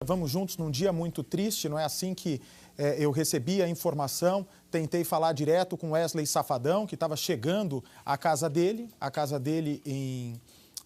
Vamos juntos num dia muito triste, não é assim que eu recebi a informação, tentei falar direto com Wesley Safadão, que estava chegando à casa dele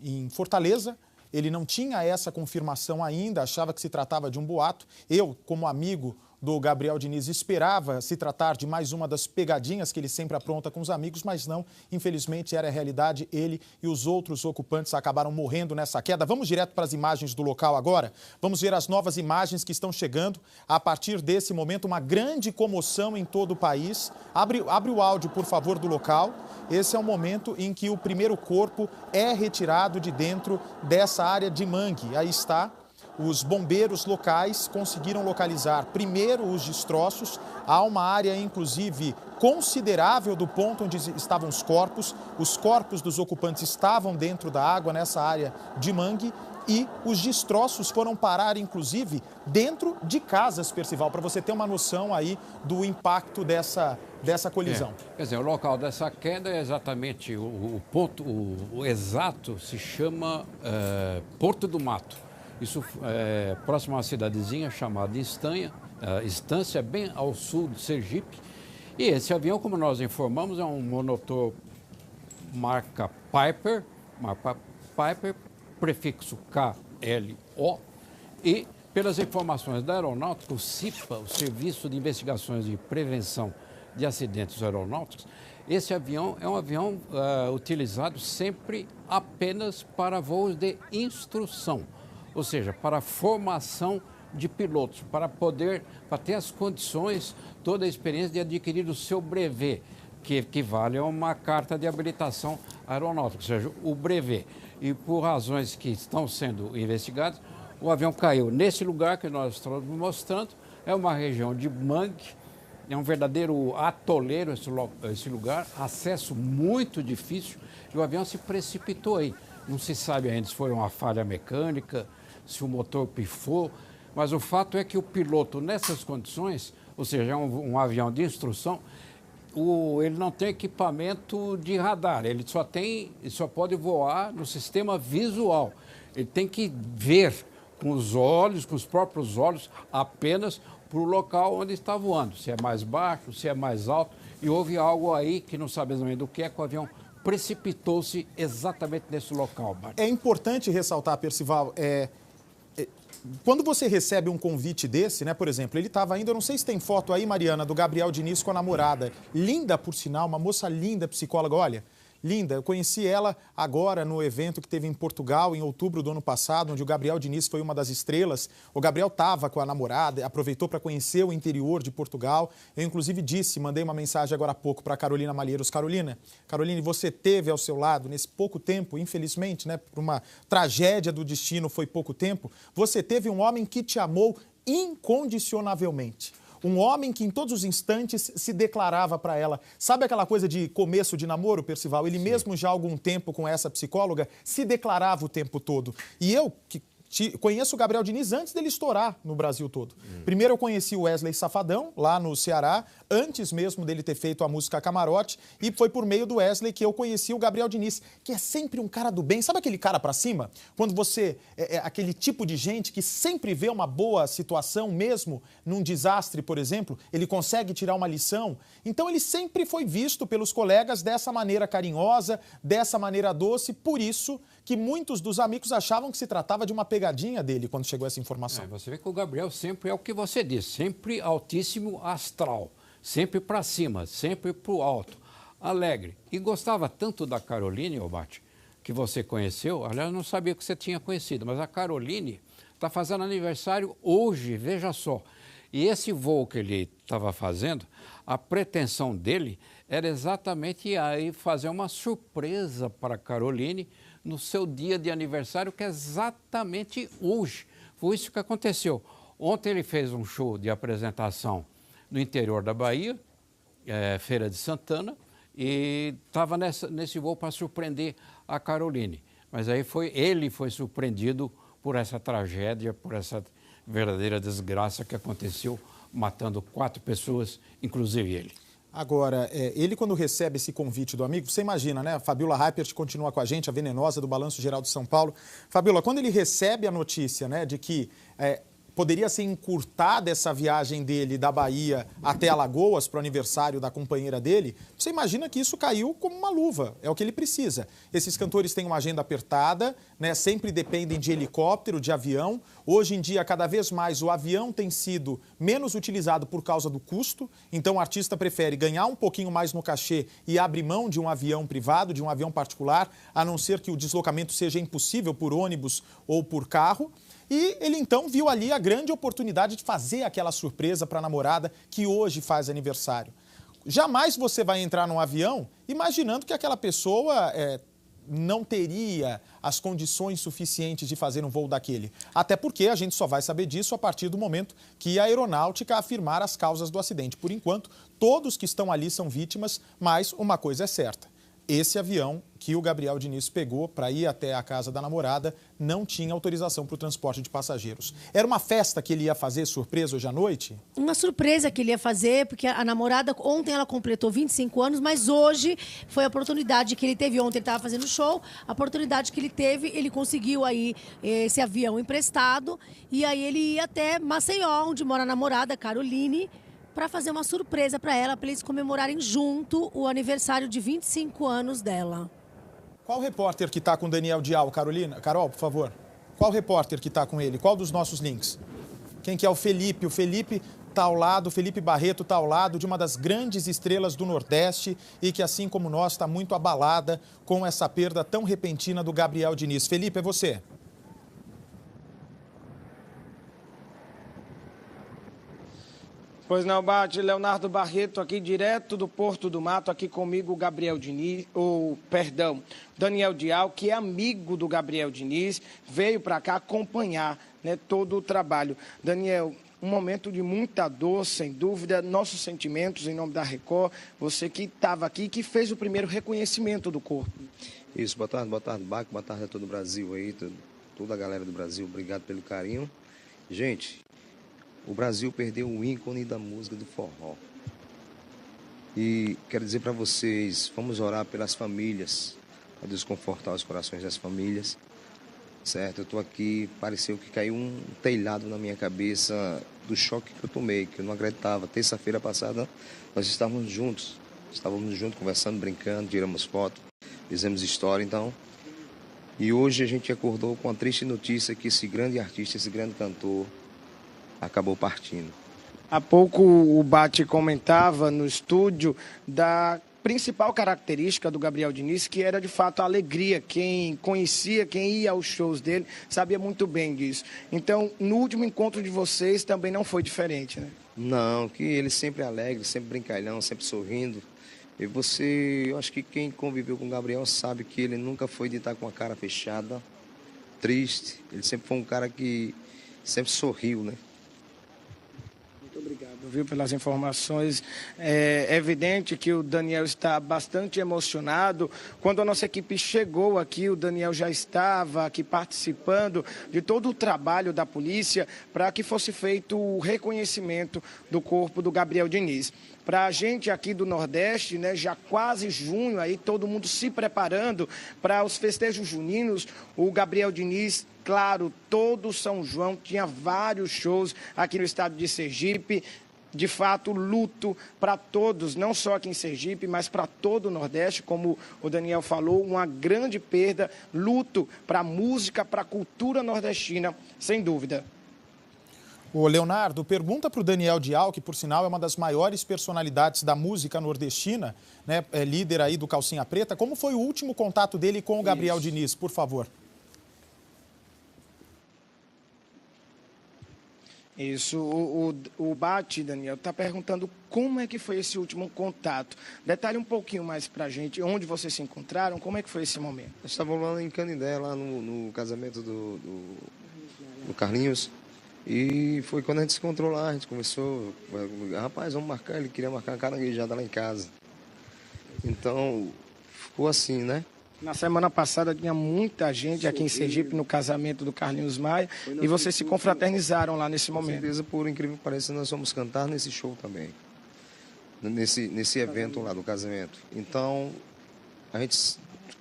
em Fortaleza. Ele não tinha essa confirmação ainda, achava que se tratava de um boato. Eu, como amigo do Gabriel Diniz, esperava se tratar de mais uma das pegadinhas que ele sempre apronta com os amigos, mas não, infelizmente era a realidade. Ele e os outros ocupantes acabaram morrendo nessa queda. Vamos direto para as imagens do local agora. Vamos ver as novas imagens que estão chegando. A partir desse momento, uma grande comoção em todo o país. Abre o áudio, por favor, do local. Esse é o momento em que o primeiro corpo é retirado de dentro dessa área de mangue. Aí está. Os bombeiros locais conseguiram localizar primeiro os destroços. Há uma área, inclusive, considerável do ponto onde estavam os corpos. Os corpos dos ocupantes estavam dentro da água, nessa área de mangue. E os destroços foram parar, inclusive, dentro de casas, Percival, para você ter uma noção aí do impacto dessa colisão. Quer dizer, o local dessa queda é exatamente o ponto, o exato se chama Porto do Mato. Isso é próximo a uma cidadezinha chamada Estância, bem ao sul de Sergipe. E esse avião, como nós informamos, é um monomotor marca Piper, prefixo KLO. E, pelas informações da Aeronáutica, o CIPA, o Serviço de Investigações e Prevenção de Acidentes Aeronáuticos, esse avião é um avião utilizado sempre apenas para voos de instrução. Ou seja, para a formação de pilotos, para ter as condições, toda a experiência de adquirir o seu brevet, que equivale a uma carta de habilitação aeronáutica, ou seja, o brevet. E por razões que estão sendo investigadas, o avião caiu nesse lugar que nós estamos mostrando, é uma região de mangue, é um verdadeiro atoleiro esse lugar, acesso muito difícil, e o avião se precipitou aí. Não se sabe ainda se foi uma falha mecânica, se o motor pifou, mas o fato é que o piloto, nessas condições, ou seja, é um avião de instrução, ele não tem equipamento de radar, ele só pode voar no sistema visual. Ele tem que ver com os olhos, com os próprios olhos, apenas para o local onde está voando, se é mais baixo, se é mais alto, e houve algo aí que não sabemos ainda do que é, que o avião precipitou-se exatamente nesse local, Bart. É importante ressaltar, Percival, quando você recebe um convite desse, né, por exemplo, ele estava indo, eu não sei se tem foto aí, Mariana, do Gabriel Diniz com a namorada, linda por sinal, uma moça linda, psicóloga, olha, linda, eu conheci ela agora no evento que teve em Portugal, em outubro do ano passado, onde o Gabriel Diniz foi uma das estrelas. O Gabriel estava com a namorada, aproveitou para conhecer o interior de Portugal. Eu, inclusive, mandei uma mensagem agora há pouco para a Carolina Malheiros. Caroline, você teve ao seu lado, nesse pouco tempo, infelizmente, né, por uma tragédia do destino, foi pouco tempo, você teve um homem que te amou incondicionavelmente. Um homem que em todos os instantes se declarava para ela. Sabe aquela coisa de começo de namoro, Percival? Ele mesmo já há algum tempo com essa psicóloga se declarava o tempo todo. E eu, que conheço o Gabriel Diniz antes dele estourar no Brasil todo. Primeiro eu conheci o Wesley Safadão, lá no Ceará, antes mesmo dele ter feito a música Camarote, e foi por meio do Wesley que eu conheci o Gabriel Diniz, que é sempre um cara do bem. Sabe aquele cara pra cima? Quando você aquele tipo de gente que sempre vê uma boa situação, mesmo num desastre, por exemplo, ele consegue tirar uma lição. Então ele sempre foi visto pelos colegas dessa maneira carinhosa, dessa maneira doce, por isso que muitos dos amigos achavam que se tratava de uma pegadinha dele quando chegou essa informação. Você vê que o Gabriel sempre é o que você disse, sempre altíssimo astral, sempre para cima, sempre para o alto, alegre. E gostava tanto da Caroline, Bart, que você conheceu, aliás, não sabia que você tinha conhecido, mas a Caroline está fazendo aniversário hoje, veja só. E esse voo que ele estava fazendo, a pretensão dele era exatamente aí fazer uma surpresa para a Caroline no seu dia de aniversário, que é exatamente hoje. Foi isso que aconteceu. Ontem ele fez um show de apresentação no interior da Bahia, Feira de Santana, e estava nesse voo para surpreender a Caroline. Mas aí ele foi surpreendido por essa tragédia, por essa verdadeira desgraça que aconteceu, matando 4 pessoas, inclusive ele. Agora, ele quando recebe esse convite do amigo, você imagina, né? A Fabiola Heipert continua com a gente, a venenosa do Balanço Geral de São Paulo. Fabiola, quando ele recebe a notícia, né, de que poderia ser encurtada essa viagem dele da Bahia até Alagoas para o aniversário da companheira dele, você imagina que isso caiu como uma luva, é o que ele precisa. Esses cantores têm uma agenda apertada, né? Sempre dependem de helicóptero, de avião. Hoje em dia, cada vez mais, o avião tem sido menos utilizado por causa do custo, então o artista prefere ganhar um pouquinho mais no cachê e abrir mão de um avião privado, de um avião particular, a não ser que o deslocamento seja impossível por ônibus ou por carro. E ele então viu ali a grande oportunidade de fazer aquela surpresa para a namorada que hoje faz aniversário. Jamais você vai entrar num avião imaginando que aquela pessoa não teria as condições suficientes de fazer um voo daquele. Até porque a gente só vai saber disso a partir do momento que a aeronáutica afirmar as causas do acidente. Por enquanto, todos que estão ali são vítimas, mas uma coisa é certa. Esse avião que o Gabriel Diniz pegou para ir até a casa da namorada não tinha autorização para o transporte de passageiros. Era uma festa que ele ia fazer, surpresa, hoje à noite? Uma surpresa que ele ia fazer, porque a namorada, ontem ela completou 25 anos, mas hoje foi a oportunidade que ele teve. Ontem ele estava fazendo show, a oportunidade que ele teve, ele conseguiu aí esse avião emprestado, e aí ele ia até Maceió, onde mora a namorada, Caroline, para fazer uma surpresa para ela, para eles comemorarem junto o aniversário de 25 anos dela. Qual repórter que está com o Daniel Dial, Carolina? Carol, por favor. Qual repórter que está com ele? Qual dos nossos links? Quem que é o Felipe? O Felipe está ao lado, o Felipe Barreto está ao lado de uma das grandes estrelas do Nordeste e que, assim como nós, está muito abalada com essa perda tão repentina do Gabriel Diniz. Felipe, é você. Pois não, Bate, Leonardo Barreto aqui direto do Porto do Mato, aqui comigo o Gabriel Diniz, Daniel Dial, que é amigo do Gabriel Diniz, veio para cá acompanhar, né, todo o trabalho. Daniel, um momento de muita dor, sem dúvida, nossos sentimentos em nome da Record, você que estava aqui, que fez o primeiro reconhecimento do corpo. Isso, boa tarde, Baco, boa tarde a todo o Brasil aí, toda a galera do Brasil, obrigado pelo carinho. Gente, o Brasil perdeu o ícone da música do forró. E quero dizer para vocês, vamos orar pelas famílias, para Deus confortar os corações das famílias, certo? Eu estou aqui, pareceu que caiu um telhado na minha cabeça do choque que eu tomei, que eu não acreditava. Terça-feira passada, nós estávamos juntos conversando, brincando, tiramos foto, fizemos história, então. E hoje a gente acordou com a triste notícia que esse grande artista, esse grande cantor, acabou partindo. Há pouco o Bate comentava no estúdio da principal característica do Gabriel Diniz, que era de fato a alegria. Quem conhecia, quem ia aos shows dele, sabia muito bem disso. Então, no último encontro de vocês também não foi diferente, né? Não, que ele sempre alegre, sempre brincalhão, sempre sorrindo. E eu acho que quem conviveu com o Gabriel sabe que ele nunca foi de estar com a cara fechada, triste. Ele sempre foi um cara que sempre sorriu, né? Obrigado, viu, pelas informações. É evidente que o Daniel está bastante emocionado. Quando a nossa equipe chegou aqui, o Daniel já estava aqui participando de todo o trabalho da polícia para que fosse feito o reconhecimento do corpo do Gabriel Diniz. Para a gente aqui do Nordeste, né, já quase junho, aí todo mundo se preparando para os festejos juninos, o Gabriel Diniz, claro, todo São João tinha vários shows aqui no estado de Sergipe. De fato, luto para todos, não só aqui em Sergipe, mas para todo o Nordeste, como o Daniel falou, uma grande perda, luto para a música, para a cultura nordestina, sem dúvida. Ô Leonardo, pergunta para o Daniel Dial, que por sinal é uma das maiores personalidades da música nordestina, né, líder aí do Calcinha Preta, como foi o último contato dele com o Gabriel Diniz, por favor? Isso, o Bate, Daniel, está perguntando como é que foi esse último contato. Detalhe um pouquinho mais para a gente, onde vocês se encontraram, como é que foi esse momento? Nós estávamos lá em Canindé, lá no casamento do Carlinhos. E foi quando a gente se encontrou lá, a gente conversou, rapaz, vamos marcar, ele queria marcar uma caranguejada lá em casa. Então, ficou assim, né? Na semana passada tinha muita gente aqui em Sergipe no casamento do Carlinhos Maia e vocês se confraternizaram lá nesse momento. Com certeza, por incrível que pareça, nós vamos cantar nesse show também, nesse evento lá do casamento. Então, a gente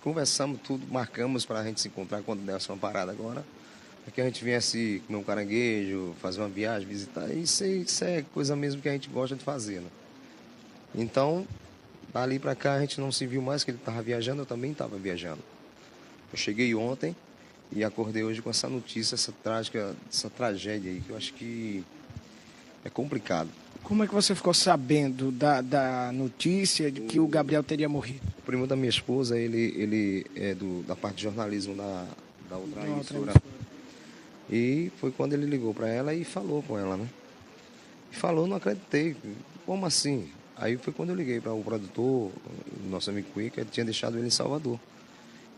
conversamos tudo, marcamos para a gente se encontrar quando der essa parada agora. para que a gente viesse comer um caranguejo, fazer uma viagem, visitar. Isso é coisa mesmo que a gente gosta de fazer, né? Então, dali para cá a gente não se viu mais, que ele estava viajando, eu também estava viajando. Eu cheguei ontem e acordei hoje com essa notícia, essa tragédia aí, que eu acho que é complicado. Como é que você ficou sabendo da notícia de que o Gabriel teria morrido? O primo da minha esposa, ele é da parte de jornalismo da outra emissora. E foi quando ele ligou para ela e falou com ela, né? E falou, não acreditei. Como assim? Aí foi quando eu liguei para o produtor, nosso amigo Cuica, ele tinha deixado ele em Salvador.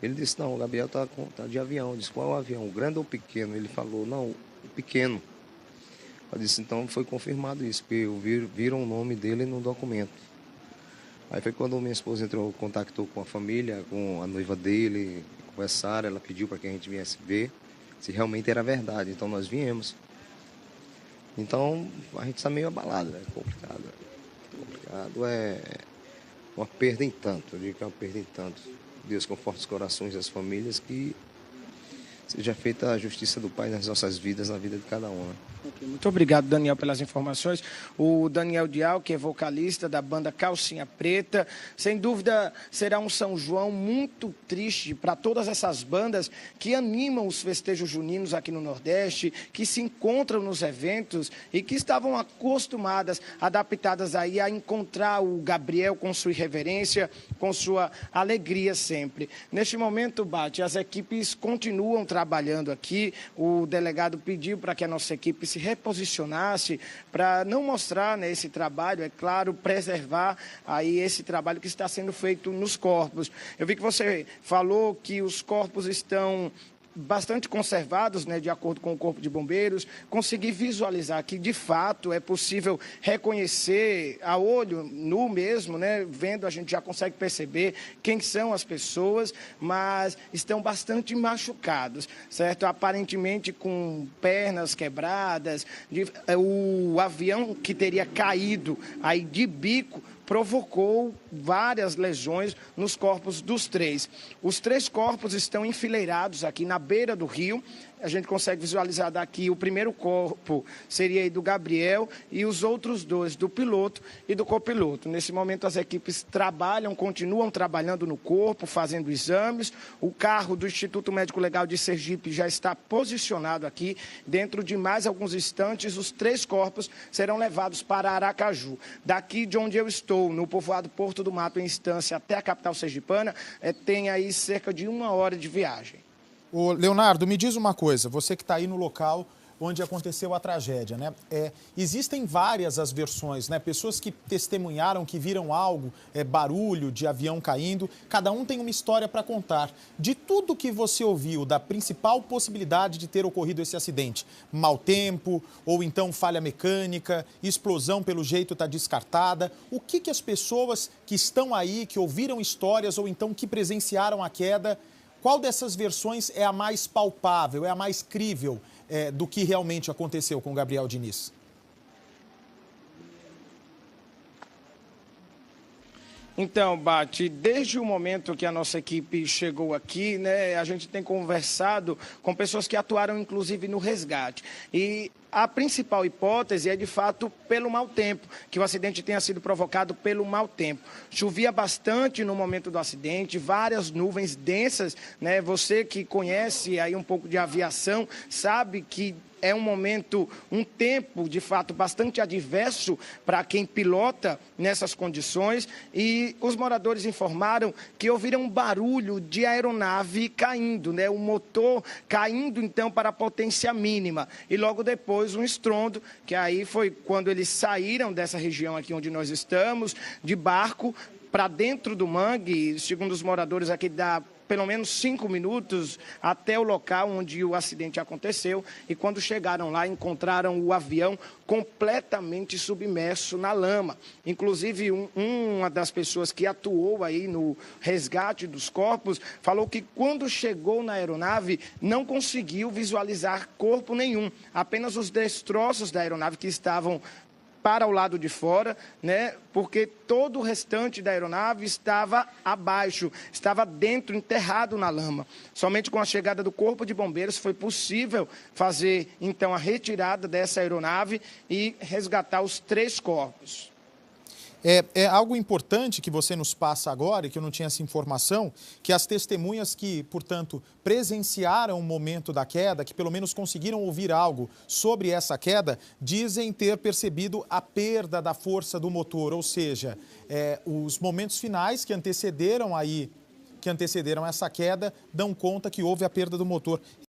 Ele disse, não, o Gabriel tá de avião. Eu disse, qual avião? O grande ou o pequeno? Ele falou, não, o pequeno. Eu disse, então foi confirmado isso, porque viram o nome dele no documento. Aí foi quando minha esposa contactou com a família, com a noiva dele, conversaram, ela pediu para que a gente viesse ver se realmente era verdade. Então nós viemos. Então a gente está meio abalado, né? Complicado. Complicado, é uma perda em tanto, eu digo que é uma perda em tanto. Deus conforte os corações das famílias, que seja feita a justiça do Pai nas nossas vidas, na vida de cada um, né? Muito obrigado, Daniel, pelas informações. O Daniel Dial, que é vocalista da banda Calcinha Preta, sem dúvida será um São João muito triste para todas essas bandas que animam os festejos juninos aqui no Nordeste, que se encontram nos eventos e que estavam acostumadas, adaptadas aí a encontrar o Gabriel com sua irreverência, com sua alegria sempre. Neste momento, Bate, as equipes continuam trabalhando aqui. O delegado pediu para que a nossa equipe se reposicionasse para não mostrar, né, esse trabalho, é claro, preservar aí esse trabalho que está sendo feito nos corpos. Eu vi que você falou que os corpos estão bastante conservados, né, de acordo com o Corpo de Bombeiros. Consegui visualizar que, de fato, é possível reconhecer a olho nu mesmo, né, vendo a gente já consegue perceber quem são as pessoas, mas estão bastante machucados, certo? Aparentemente com pernas quebradas, o avião que teria caído aí de bico provocou várias lesões nos corpos dos três. Os três corpos estão enfileirados aqui na beira do rio. A gente consegue visualizar daqui, o primeiro corpo seria aí do Gabriel e os outros dois, do piloto e do copiloto. Nesse momento as equipes continuam trabalhando no corpo, fazendo exames. O carro do Instituto Médico Legal de Sergipe já está posicionado aqui. Dentro de mais alguns instantes, os três corpos serão levados para Aracaju. Daqui de onde eu estou, no povoado Porto do Mato, em Estância, até a capital sergipana, tem aí cerca de 1 hora de viagem. Ô, Leonardo, me diz uma coisa, você que está aí no local onde aconteceu a tragédia, né? Existem várias as versões, né? Pessoas que testemunharam, que viram algo, barulho de avião caindo, cada um tem uma história para contar. De tudo que você ouviu, da principal possibilidade de ter ocorrido esse acidente, mau tempo, ou então falha mecânica, explosão pelo jeito está descartada, o que as pessoas que estão aí, que ouviram histórias ou então que presenciaram a queda, qual dessas versões é a mais palpável, é a mais crível do que realmente aconteceu com o Gabriel Diniz? Então, Bate, desde o momento que a nossa equipe chegou aqui, né, a gente tem conversado com pessoas que atuaram, inclusive, no resgate. E a principal hipótese é, de fato, pelo mau tempo, que o acidente tenha sido provocado pelo mau tempo. Chovia bastante no momento do acidente, várias nuvens densas, né? Você que conhece aí um pouco de aviação, sabe que é um tempo, de fato, bastante adverso para quem pilota nessas condições. E os moradores informaram que ouviram um barulho de aeronave caindo, né? O motor caindo, então, para a potência mínima. E logo depois um estrondo, que aí foi quando eles saíram dessa região aqui onde nós estamos, de barco, para dentro do mangue. Segundo os moradores aqui, dá pelo menos 5 minutos até o local onde o acidente aconteceu, e quando chegaram lá, encontraram o avião completamente submerso na lama. Inclusive, uma das pessoas que atuou aí no resgate dos corpos falou que quando chegou na aeronave não conseguiu visualizar corpo nenhum, apenas os destroços da aeronave que estavam para o lado de fora, né? Porque todo o restante da aeronave estava abaixo, estava dentro, enterrado na lama. Somente com a chegada do Corpo de Bombeiros foi possível fazer, então, a retirada dessa aeronave e resgatar os 3 corpos. É algo importante que você nos passa agora, e que eu não tinha essa informação, que as testemunhas que, portanto, presenciaram o momento da queda, que pelo menos conseguiram ouvir algo sobre essa queda, dizem ter percebido a perda da força do motor, ou seja, os momentos finais que antecederam essa queda dão conta que houve a perda do motor.